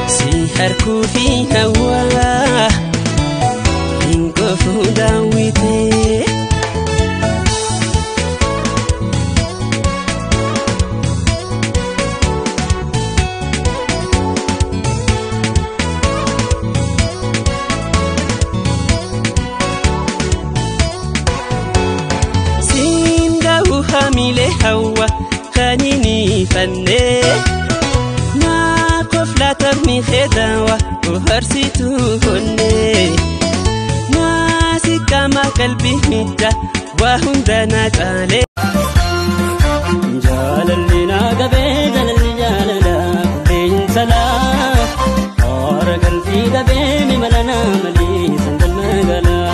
سيحركوا في هوا إنقفوا داويتي سيندو حميلي هوا خانيني فني لا تبني خداوة وهرسيتو هني ناسي كما قلبي مدى وهندنا جالي جاللنا قبي جاللي جالنا بين سلام ورقل في قبي مملنا ملي سندل مغلا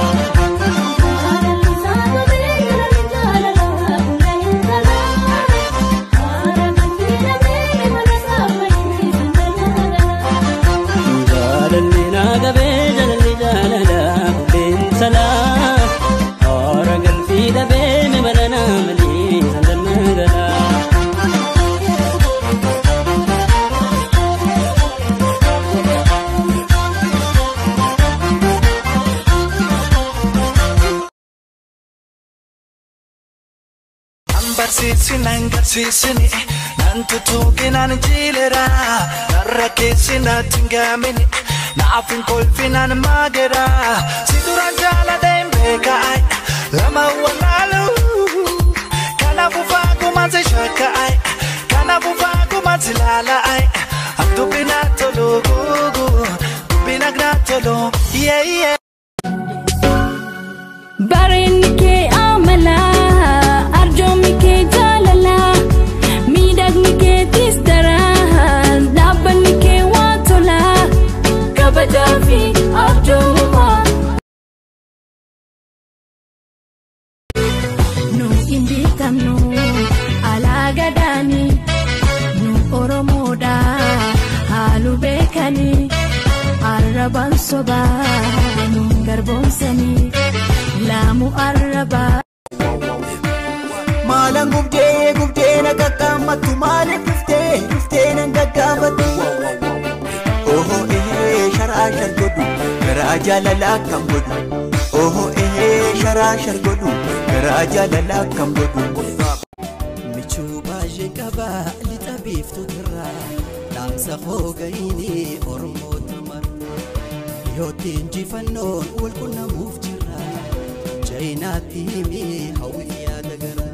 Sisini nantu tukinan jilera narrakesina tingamini naafin kolfinan magera siduran jala dembeka ay lama walalu kana bufaku manze shaka ay kana bufaku manze lala ay abdu binatolo gugu binagratolo yeah yeah barinike amala arjomi ke jalala midagnike tistara dabanike watola kabadafi arjoma no indikano alagadani no oromoda halu bekani araban soba no garbonsani lamu araba malang gubde nagkakamatu malip rufte nang gagabatu oho sharashar godu garaja lalakam godu oho sharashar godu garaja lalakam godu michu baje kaba litabiftu tira damsa khogaini ormot mar yotin jifannon wal kunna mufjira jainati mi hawiya dagara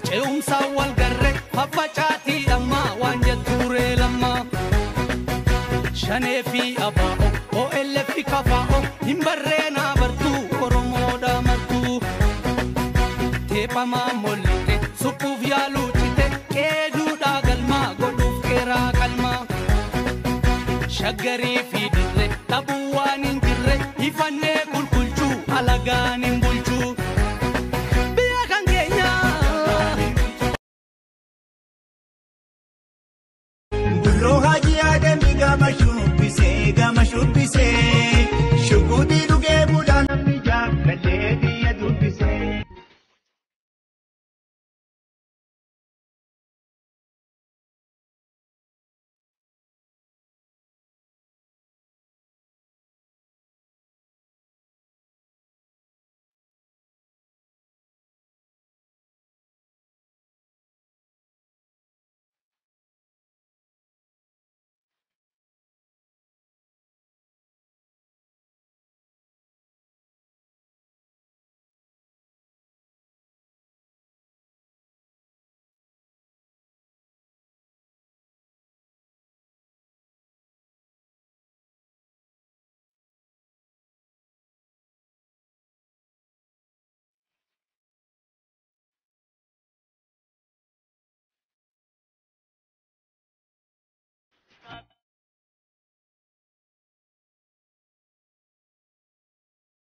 Che un sawal garre, papachati amma wanje turela. shanee fi abaa'o OLF kafaa'o hin barreenaa bartuu Oromoodhaa martuu teephamaa mollite suphuuf yaaluu cite qeeduudhaa galmaa godhuuf qeeraa qalmaa shaggarii fi dirree dhabuu waan hin jirre ifannee qulqulchuu alagaan hin bulchuu biyya kan keenyaa. Duroo hajii adamii gama shubbisee gama